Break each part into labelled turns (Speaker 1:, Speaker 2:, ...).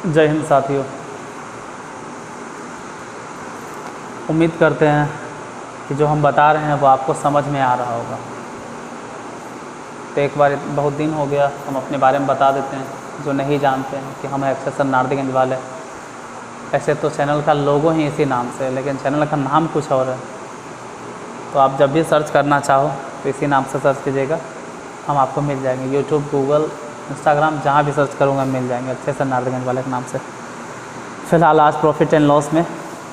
Speaker 1: जय हिंद साथियों, उम्मीद करते हैं कि जो हम बता रहे हैं वो आपको समझ में आ रहा होगा। तो एक बार बहुत दिन हो गया, हम अपने बारे में बता देते हैं जो नहीं जानते हैं कि हम एक्सेसर नारदीगंज वाले। ऐसे तो चैनल का लोगो ही इसी नाम से है, लेकिन चैनल का नाम कुछ और है। तो आप जब भी सर्च करना चाहो तो इसी नाम से सर्च कीजिएगा, हम आपको मिल जाएंगे। यूट्यूब, गूगल, इंस्टाग्राम, जहाँ भी सर्च करूँगा मिल जाएंगे एक्सेसर नारदीगंज वाले के नाम से। फ़िलहाल आज प्रॉफिट एंड लॉस में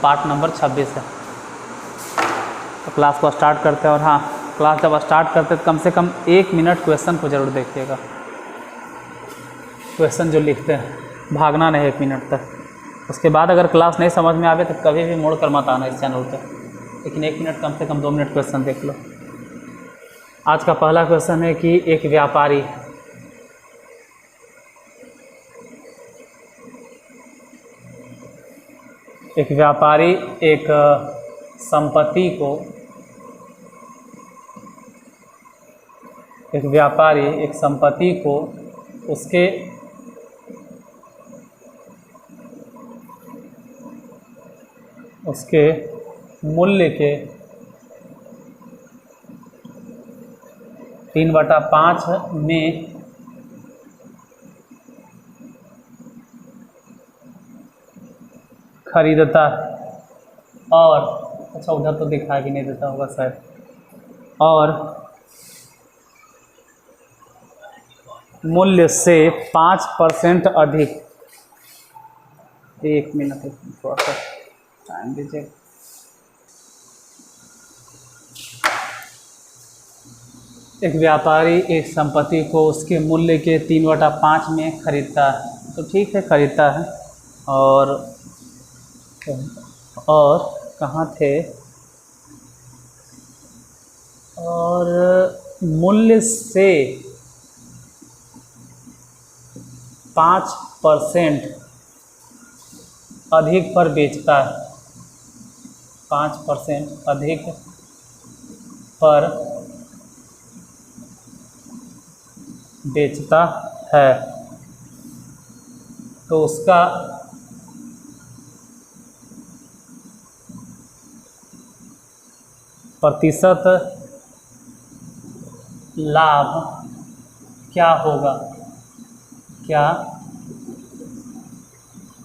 Speaker 1: पार्ट नंबर 26 है। तो क्लास को स्टार्ट करते हैं। और हाँ, क्लास जब स्टार्ट करते हैं तो कम से कम 1 मिनट क्वेश्चन को ज़रूर देखिएगा। क्वेश्चन जो लिखते हैं, भागना नहीं 1 मिनट तक। उसके बाद अगर क्लास नहीं समझ में आवे तो कभी भी मोड़ कर मत आना इस चैनल पे, लेकिन 1 मिनट कम से कम 2 मिनट क्वेश्चन देख लो। आज का पहला क्वेश्चन है कि एक व्यापारी एक संपत्ति को उसके मूल्य के 3/5 में खरीदता है और अच्छा, उधर तो दिखा भी नहीं देता होगा शायद। और मूल्य से 5% अधिक, 1 मिनट थोड़ा सा टाइम दीजिए। एक व्यापारी एक संपत्ति को उसके मूल्य के 3/5 में खरीदता है। तो ठीक है, खरीदता है। और कहाँ थे? और मूल्य से 5% अधिक पर बेचता है। 5% अधिक पर बेचता है तो उसका प्रतिशत लाभ क्या होगा? क्या?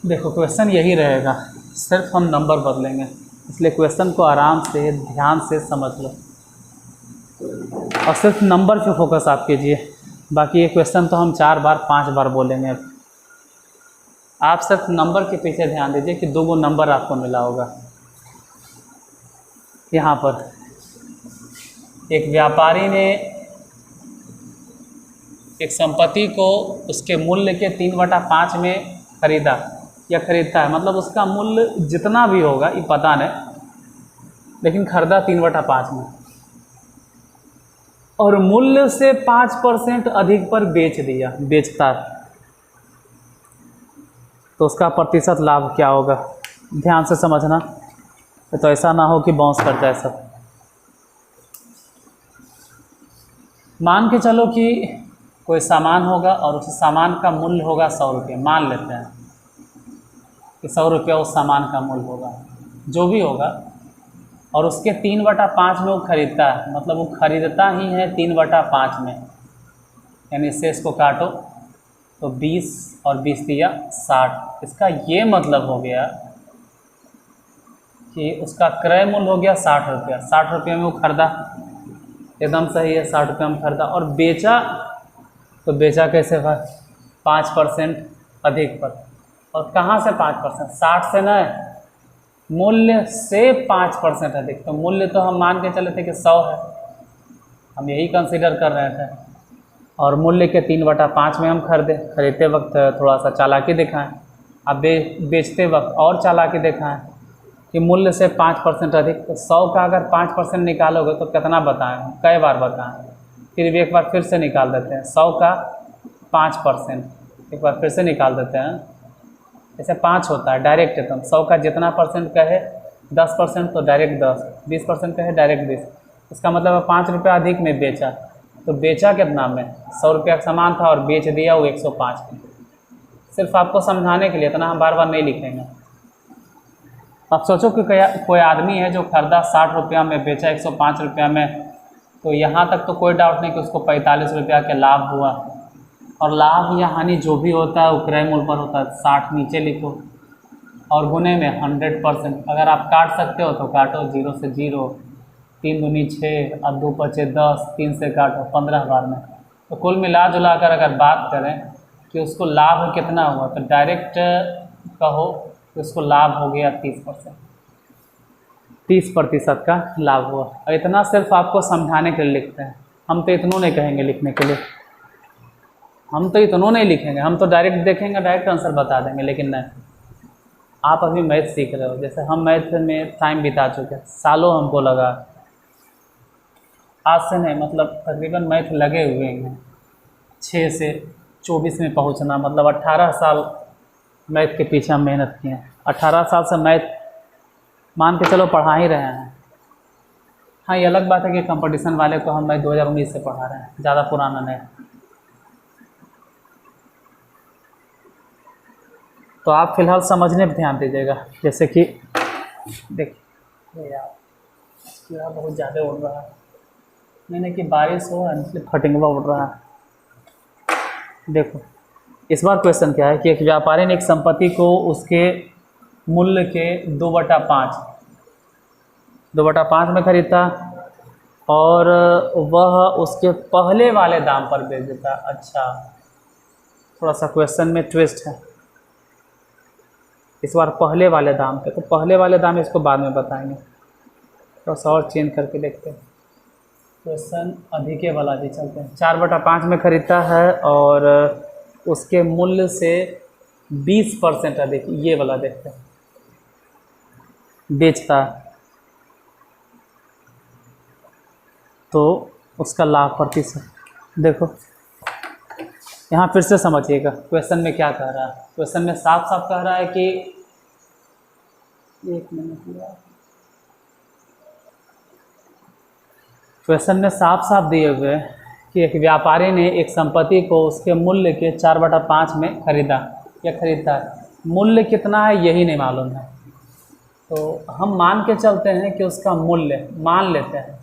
Speaker 1: देखो, क्वेश्चन यही रहेगा, सिर्फ हम नंबर बदलेंगे, इसलिए क्वेश्चन को आराम से ध्यान से समझ लो और सिर्फ नंबर पे फोकस आप कीजिए। बाकी ये क्वेश्चन तो हम 4 बार 5 बार बोलेंगे। आप सिर्फ नंबर के पीछे ध्यान दीजिए कि 2 नंबर आपको मिला होगा। यहाँ पर एक व्यापारी ने एक संपत्ति को उसके मूल्य के 3/5 में खरीदा या खरीदता है, मतलब उसका मूल्य जितना भी होगा ये पता नहीं, लेकिन खरीदा 3/5 में और मूल्य से 5% अधिक पर बेचता है तो उसका प्रतिशत लाभ क्या होगा? ध्यान से समझना, तो ऐसा ना हो कि बाउंस कर जाए सब। मान के चलो कि कोई सामान होगा और उस सामान का मूल्य होगा 100 रुपये। मान लेते हैं कि 100 रुपया उस सामान का मूल्य होगा, जो भी होगा, और उसके 3/5 में वो खरीदता है, मतलब वो खरीदता ही है 3/5 में, यानी इससे इसको काटो तो 20 और 20 दिया 60। इसका ये मतलब हो गया कि उसका क्रय मूल्य हो गया 60 रुपया। 60 रुपये में वो खरीदा, एकदम सही है, 60 रुपये में खरीदा। और बेचा, तो बेचा कैसे भाई? 5% अधिक पर। और कहाँ से 5%? 60 से न, मूल्य से 5% अधिक। तो मूल्य तो हम मान के चले थे कि 100 है, हम यही कंसीडर कर रहे थे, और मूल्य के 3/5 में हम खरीदते वक्त थोड़ा सा चालाकी दिखाएं। अब बेचते वक्त और चालाकी दिखाएं कि मूल्य से 5% अधिक। तो 100 का अगर 5% निकालोगे तो कितना बताएं? कई बार बताएं? फिर भी एक बार फिर से निकाल देते हैं। 100 का 5% एक बार फिर से निकाल देते हैं। जैसे 5 होता है डायरेक्ट एकदम, 100 का जितना परसेंट कहे 10% तो डायरेक्ट 10, 20% कहे डायरेक्ट 20। इसका मतलब 5 रुपया अधिक में बेचा, तो बेचा कितना में? 100 रुपया का सामान था और बेच दिया वो 105 में। सिर्फ आपको समझाने के लिए, इतना हम बार बार नहीं लिखेंगे। अब सोचो कि कोई आदमी है जो खरीदा 60 रुपया में, बेचा 105 रुपया में, तो यहाँ तक तो कोई डाउट नहीं कि उसको 45 रुपया के लाभ हुआ। और लाभ या हानि जो भी होता है वो क्रय मूल्य पर होता है। 60 नीचे लिखो और गुने में 100%। अगर आप काट सकते हो तो काटो, 0 से 0, 3 दूनी 6 और 2 बचे 10, 3 से काटो 15 बार में। तो कुल मिला जुला कर अगर बात करें कि उसको लाभ कितना हुआ, तो डायरेक्ट कहो कि उसको लाभ हो गया 30%, 30% का लाभ हुआ। और इतना सिर्फ आपको समझाने के लिए लिखते हैं। हम तो इतनों नहीं कहेंगे लिखने के लिए, हम तो इतनों नहीं लिखेंगे, हम तो डायरेक्ट देखेंगे, डायरेक्ट आंसर बता देंगे। लेकिन नहीं, आप अभी मैथ सीख रहे हो, जैसे हम मैथ में टाइम बिता चुके हैं, सालों हमको लगा, आज से नहीं, मतलब तकरीबन मैथ लगे हुए हैं 6 से 24 में पहुंचना, मतलब 18 साल मैथ के पीछे हम मेहनत किए हैं। 18 साल से मैथ मान के चलो पढ़ा ही रहे हैं। हाँ, ये अलग बात है कि कंपटीशन वाले को हम मैथ 2019 से पढ़ा रहे हैं, ज़्यादा पुराना नहीं। तो आप फिलहाल समझने पर ध्यान दीजिएगा। जैसे कि देखिए यार, कीड़ा बहुत ज़्यादा उड़ रहा है, मैंने कि बारिश हो इसलिए फटिंगवा उड़ रहा है। देखो इस बार क्वेश्चन क्या है कि एक व्यापारी ने एक संपत्ति को उसके मूल्य के 2/5 में खरीदा और वह उसके पहले वाले दाम पर बेच देता। अच्छा, थोड़ा सा क्वेश्चन में ट्विस्ट है, इस बार पहले वाले दाम पे। तो पहले वाले दाम इसको बाद में बताएंगे, थोड़ा सा और चेंज करके देखते हैं। क्वेश्चन अधिके वाला भी चलते हैं। 4/5 में खरीदता है और उसके मूल्य से 20% अधिक, ये वाला देखते हैं, बेचता, तो उसका लाभ प्रतिशत। देखो यहाँ फिर से समझिएगा क्वेश्चन में क्या कह रहा है। क्वेश्चन में साफ साफ कह रहा है कि, एक मिनट यार, क्वेश्चन में साफ साफ दिए हुए कि एक व्यापारी ने एक संपत्ति को उसके मूल्य के 4/5 में खरीदा या खरीदता है। मूल्य कितना है यही नहीं मालूम है, तो हम मान के चलते हैं कि उसका मूल्य, मान लेते हैं,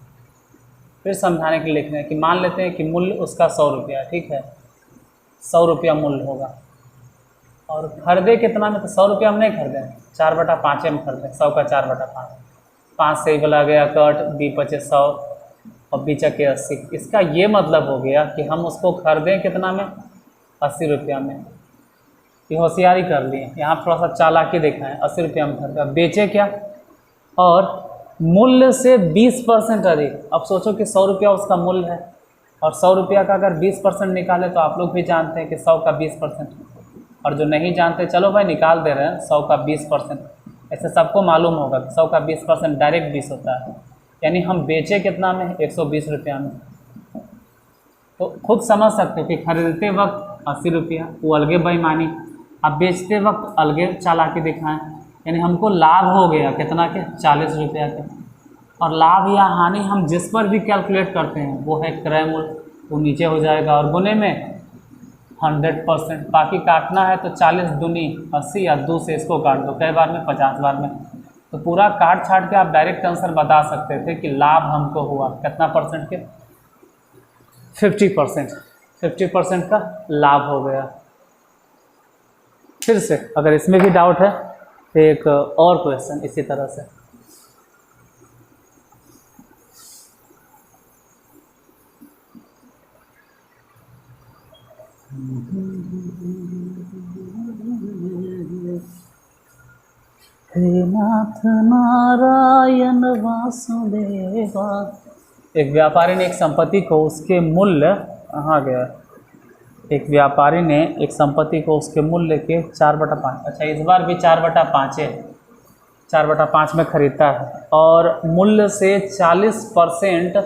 Speaker 1: फिर समझाने के लिए लिख रहे हैं कि मान लेते हैं कि मूल्य उसका 100 रुपया, ठीक है, 100 रुपया मूल्य होगा। और खरीदे कितना में, तो 100 रुपया हम नहीं खरीदे, 4/5 में खरीदे, 100 का 4/5, 5 से ही बोला गया कट, बी बचे 100 और बी चके 80। इसका ये मतलब हो गया कि हम उसको खरीदें कितना में, 80 रुपया में। ये होशियारी कर लिए, यहाँ थोड़ा सा चालाकी दिखाएं, 80 रुपया में खरीदा, बेचे क्या, और मूल्य से 20% अधिक। अब सोचो कि 100 रुपया उसका मूल्य है और 100 रुपया का अगर 20% निकाले, तो आप लोग भी जानते हैं कि 100 का 20%, और जो नहीं जानते चलो भाई निकाल दे रहे हैं, 100 का 20%, ऐसे सबको मालूम होगा कि 100 का 20% डायरेक्ट 20 होता है, यानी हम बेचे कितना में, 120 रुपया में। तो खुद समझ सकते हो कि खरीदते वक्त 80 रुपया, वो अलगे बेईमानी, अब बेचते वक्त अलगे चालाकी दिखाएं, यानी हमको लाभ हो गया कितना के, 40 रुपया के। और लाभ या हानि हम जिस पर भी कैलकुलेट करते हैं वो है क्रय मूल्य, वो नीचे हो जाएगा, और गुने में 100%। बाकी काटना है तो 40 दूनी 80 या 2 से इसको काट दो, कई बार में, 50 बार में। तो पूरा काट छाट के आप डायरेक्ट आंसर बता सकते थे कि लाभ हमको हुआ कितना परसेंट के, 50%, 50% का लाभ हो गया। फिर से अगर इसमें भी डाउट है तो एक और क्वेश्चन इसी तरह से। हे नाथ नारायण वासुदेवा। एक व्यापारी ने एक संपत्ति को उसके मूल्य, कहाँ गया, एक व्यापारी ने एक संपत्ति को उसके मूल्य के 4/5, अच्छा इस बार भी 4/5 है, 4/5 में खरीदता है और मूल्य से 40%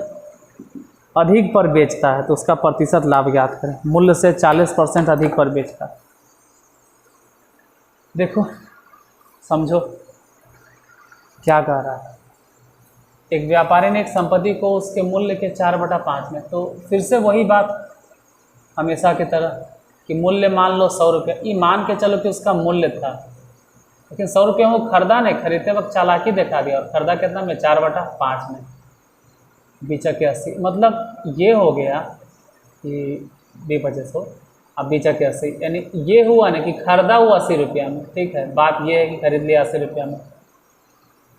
Speaker 1: अधिक पर बेचता है, तो उसका प्रतिशत लाभ ज्ञात करें। मूल्य से 40% अधिक पर बेचता है। देखो समझो क्या कह रहा है। एक व्यापारी ने एक संपत्ति को उसके मूल्य के 4/5 में, तो फिर से वही बात हमेशा की तरह कि मूल्य मान लो 100 रुपये, ये मान के चलो कि उसका मूल्य था, लेकिन 100 रुपये में वो खरीदा नहीं, खरीदते वक्त चालाकी दिखा दिया और खरीदा कितना में 4/5 में, बेचा के 80। मतलब ये हो गया कि 2/500 अब बेचा के 80, यानी ये हुआ ना कि खरीदा हुआ 80 रुपया में, ठीक है, बात ये है कि खरीद लिया 80 रुपया में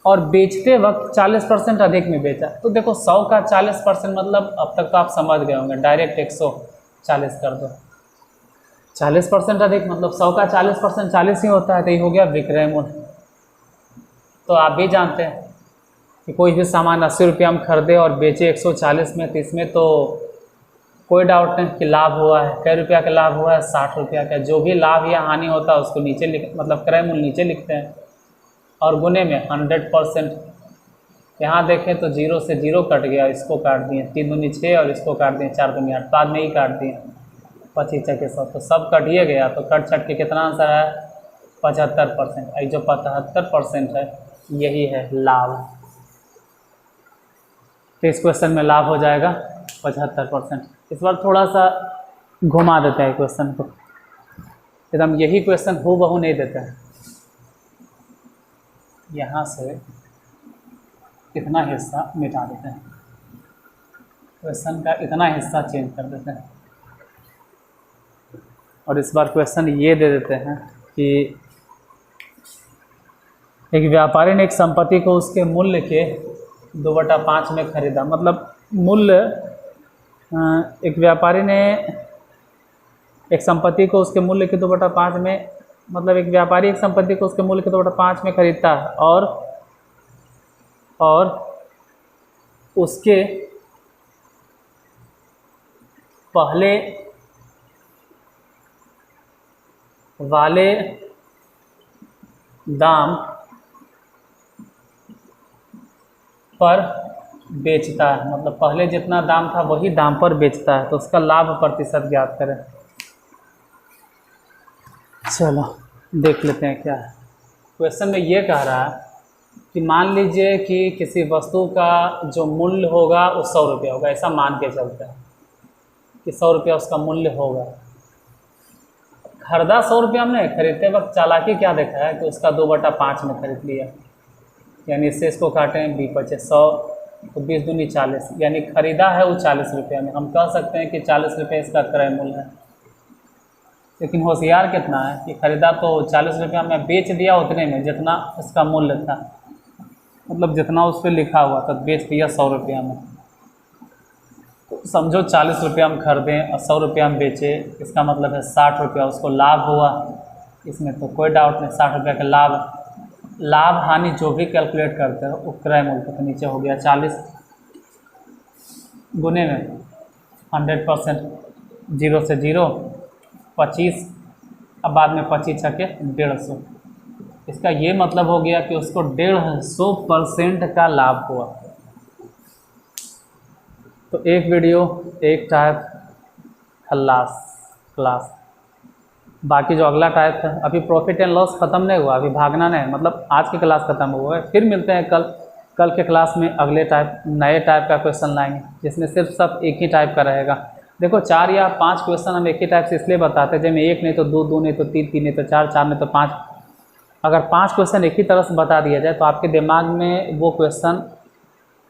Speaker 1: और बेचते वक्त 40% अधिक में बेचा। तो देखो 100 का 40% मतलब अब तक तो आप समझ गए होंगे, डायरेक्ट 140 कर दो, 40% अधिक मतलब 100 का 40% 40 ही होता है, तो ये हो गया विक्रय मूल्य। तो आप भी जानते हैं कि कोई भी सामान 80 रुपया में खरीदे और बेचे 140 में, तो इसमें तो कोई डाउट नहीं कि लाभ हुआ है। कै रुपया का लाभ हुआ है? 60 रुपया का। जो भी लाभ या हानि होता है उसको नीचे मतलब क्रय मूल्य नीचे लिखते हैं और गुने में 100%। यहाँ देखें तो 0 से 0 कट गया, इसको काट दिए, 3 दूनी 6 और इसको काट दिए 4 दूनी 8, बाद में ही काट दिए 25 के 100, तो सब कटिए गया। तो कट छट के कितना आंसर है? 75%। ये जो 75% है यही है लाभ। तो इस क्वेश्चन में लाभ हो जाएगा 75%। इस बार थोड़ा सा घुमा देते हैं क्वेश्चन को, एकदम यही क्वेश्चन हूबहू नहीं देते हैं। यहाँ से इतना हिस्सा मिटा देते हैं, क्वेश्चन का इतना हिस्सा चेंज कर देते हैं और इस बार क्वेश्चन ये दे देते हैं कि एक व्यापारी ने एक संपत्ति को उसके मूल्य के 2/5 में खरीदा। मतलब मूल्य, एक व्यापारी ने एक संपत्ति को उसके मूल्य के 2/5 में, मतलब एक व्यापारी एक संपत्ति को उसके मूल्य के 2/5 में खरीदता है और उसके पहले वाले दाम पर बेचता है, मतलब पहले जितना दाम था वही दाम पर बेचता है, तो उसका लाभ प्रतिशत ज्ञात करें। चलो देख लेते हैं क्या है। क्वेश्चन में ये कह रहा है कि मान लीजिए कि किसी वस्तु का जो मूल्य होगा वो 100 रुपया होगा, ऐसा मान के चलते हैं कि 100 रुपया उसका मूल्य होगा। खरीदा 100 रुपया में, खरीदते वक्त चालाकी क्या देखा है कि उसका 2/5 में खरीद लिया, यानी इससे इसको काटें 20/100 तो 20 दूनी 40, यानी खरीदा है वो 40 रुपया में। हम कह सकते हैं कि 40 रुपये इसका क्रय मूल्य है। लेकिन होशियार कितना है कि खरीदा तो 40 रुपया में, बेच दिया उतने में जितना इसका मूल्य था, मतलब जितना उस पर लिखा हुआ था, बेच दिया 100 रुपया में। तो समझो 40 रुपया में खरीदें और 100 रुपया में बेचे, इसका मतलब है 60 रुपया उसको लाभ हुआ। इसमें तो कोई डाउट नहीं, 60 रुपया का लाभ हानि जो भी कैलकुलेट करते हो वो क्रय मूल्य तो नीचे हो गया 40 गुने में 100%, 0 से 0 25, अब बाद में 25 छके 150। इसका ये मतलब हो गया कि उसको 150% का लाभ हुआ। तो एक वीडियो एक टाइप क्लास। बाकी जो अगला टाइप है, अभी प्रॉफिट एंड लॉस ख़त्म नहीं हुआ, अभी भागना नहीं, मतलब आज की क्लास ख़त्म हुआ है। फिर मिलते हैं कल के क्लास में अगले टाइप, नए टाइप का क्वेश्चन लाएंगे जिसमें सिर्फ सब एक ही टाइप का रहेगा। देखो 4 या 5 क्वेश्चन हम एक ही टाइप से इसलिए बताते हैं, जिसमें 1 नहीं तो 2, 2 नहीं तो 3, 3 नहीं तो 4, 4 नहीं तो 5। अगर 5 क्वेश्चन एक ही तरह से बता दिया जाए तो आपके दिमाग में वो क्वेश्चन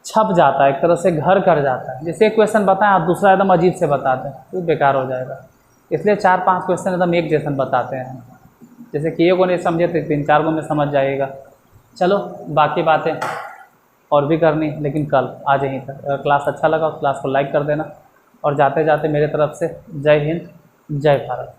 Speaker 1: छप जाता है, एक तरह से घर कर जाता है। जैसे एक क्वेश्चन बताएं आप दूसरा एकदम अजीब से बताते हैं तो बेकार हो जाएगा। इसलिए 4-5 क्वेश्चन एकदम एक जैसन बताते हैं, जैसे कि एक को नहीं समझे तो 3-4 को में समझ जाएगा। चलो बाकी बातें और भी करनी, लेकिन कल आज यहीं तक। अगर क्लास अच्छा लगा तो क्लास को लाइक कर देना और जाते जाते मेरे तरफ से जय हिंद जय भारत।